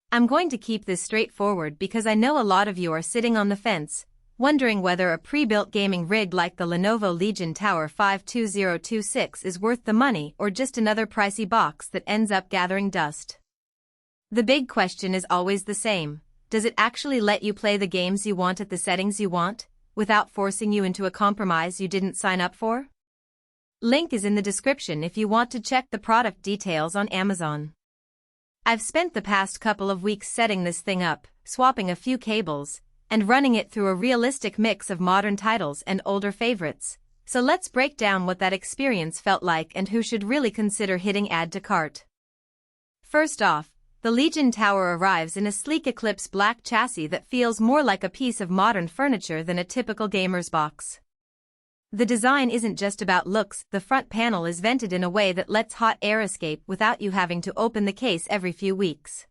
I'm going to keep this straightforward because I know a lot of you are sitting on the fence, wondering whether a pre-built gaming rig like the Lenovo Legion Tower 52026 is worth the money or just another pricey box that ends up gathering dust. The big question is always the same: does it actually let you play the games you want at the settings you want, without forcing you into a compromise you didn't sign up for? Link is in the description if you want to check the product details on Amazon. I've spent the past couple of weeks setting this thing up, swapping a few cables, and running it through a realistic mix of modern titles and older favorites. So let's break down what that experience felt like and who should really consider hitting add to cart. First off, the Legion Tower arrives in a sleek Eclipse black chassis that feels more like a piece of modern furniture than a typical gamer's box. The design isn't just about looks. The front panel is vented in a way that lets hot air escape without you having to open the case every few weeks.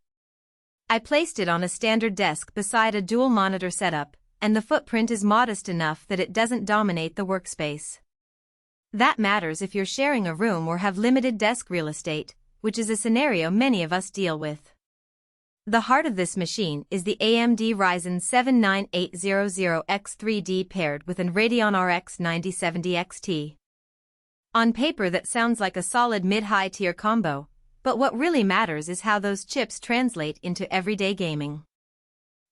I placed it on a standard desk beside a dual monitor setup, and the footprint is modest enough that it doesn't dominate the workspace. That matters if you're sharing a room or have limited desk real estate, which is a scenario many of us deal with. The heart of this machine is the AMD Ryzen 7 9800X3D paired with an Radeon RX 9070 XT. On paper that sounds like a solid mid-high tier combo, but what really matters is how those chips translate into everyday gaming.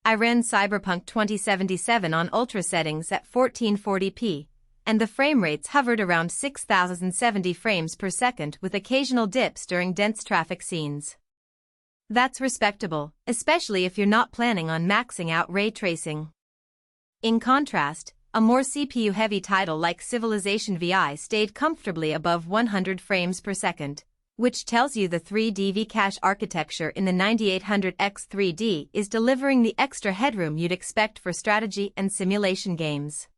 I ran Cyberpunk 2077 on ultra settings at 1440p, and the frame rates hovered around 6070 frames per second with occasional dips during dense traffic scenes. That's respectable, especially if you're not planning on maxing out ray tracing. In contrast, a more CPU-heavy title like Civilization VI stayed comfortably above 100 frames per second, which tells you the 3D V-cache architecture in the 9800X3D is delivering the extra headroom you'd expect for strategy and simulation games.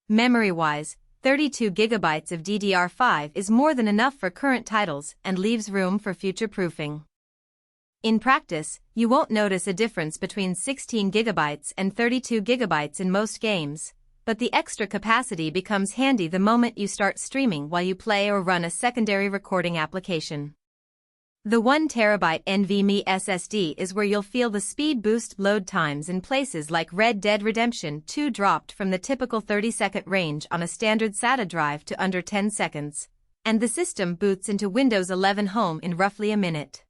Memory-wise, 32GB of DDR5 is more than enough for current titles and leaves room for future-proofing. In practice, you won't notice a difference between 16GB and 32GB in most games, but the extra capacity becomes handy the moment you start streaming while you play or run a secondary recording application. The 1TB NVMe SSD is where you'll feel the speed boost. Load times in places like Red Dead Redemption 2 dropped from the typical 30-second range on a standard SATA drive to under 10 seconds, and the system boots into Windows 11 Home in roughly a minute.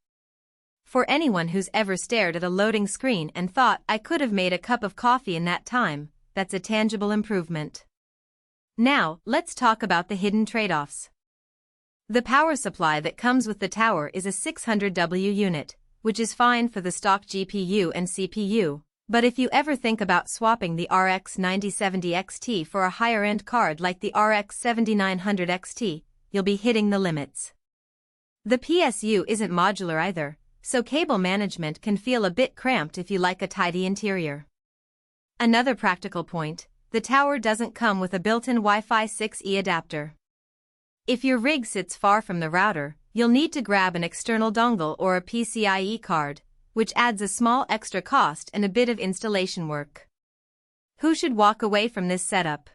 For anyone who's ever stared at a loading screen and thought, I could have made a cup of coffee in that time, that's a tangible improvement. Now, let's talk about the hidden trade-offs. The power supply that comes with the tower is a 600W unit, which is fine for the stock GPU and CPU, but if you ever think about swapping the RX 9070 XT for a higher-end card like the RX 7900 XT, you'll be hitting the limits. The PSU isn't modular either, so cable management can feel a bit cramped if you like a tidy interior. Another practical point: the tower doesn't come with a built-in Wi-Fi 6E adapter. If your rig sits far from the router, you'll need to grab an external dongle or a PCIe card, which adds a small extra cost and a bit of installation work. Who should walk away from this setup?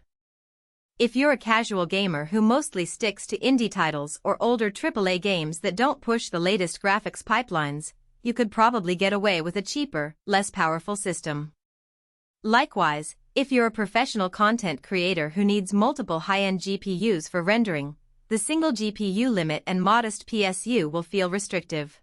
If you're a casual gamer who mostly sticks to indie titles or older AAA games that don't push the latest graphics pipelines, you could probably get away with a cheaper, less powerful system. Likewise, if you're a professional content creator who needs multiple high-end GPUs for rendering, the single GPU limit and modest PSU will feel restrictive.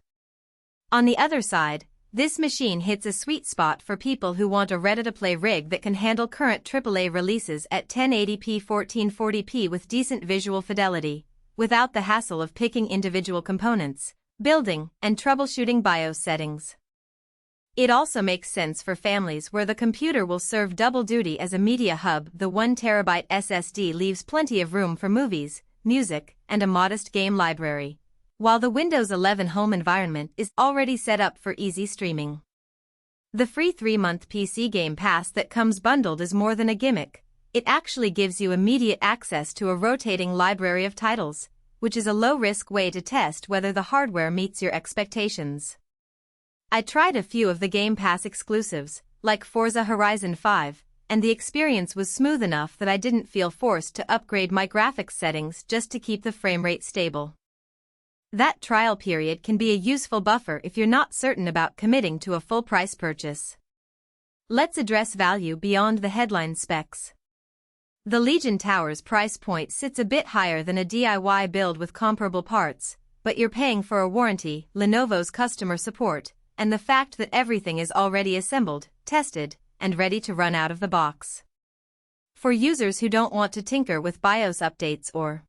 On the other side, this machine hits a sweet spot for people who want a ready-to-play rig that can handle current AAA releases at 1080p 1440p with decent visual fidelity, without the hassle of picking individual components, building, and troubleshooting BIOS settings. It also makes sense for families where the computer will serve double duty as a media hub. The 1TB SSD leaves plenty of room for movies, music, and a modest game library, while the Windows 11 home environment is already set up for easy streaming. The free 3-month PC Game Pass that comes bundled is more than a gimmick. It actually gives you immediate access to a rotating library of titles, which is a low-risk way to test whether the hardware meets your expectations. I tried a few of the Game Pass exclusives, like Forza Horizon 5, and the experience was smooth enough that I didn't feel forced to upgrade my graphics settings just to keep the frame rate stable. That trial period can be a useful buffer if you're not certain about committing to a full-price purchase. Let's address value beyond the headline specs. The Legion Tower's price point sits a bit higher than a DIY build with comparable parts, but you're paying for a warranty, Lenovo's customer support, and the fact that everything is already assembled, tested, and ready to run out of the box. For users who don't want to tinker with BIOS updates or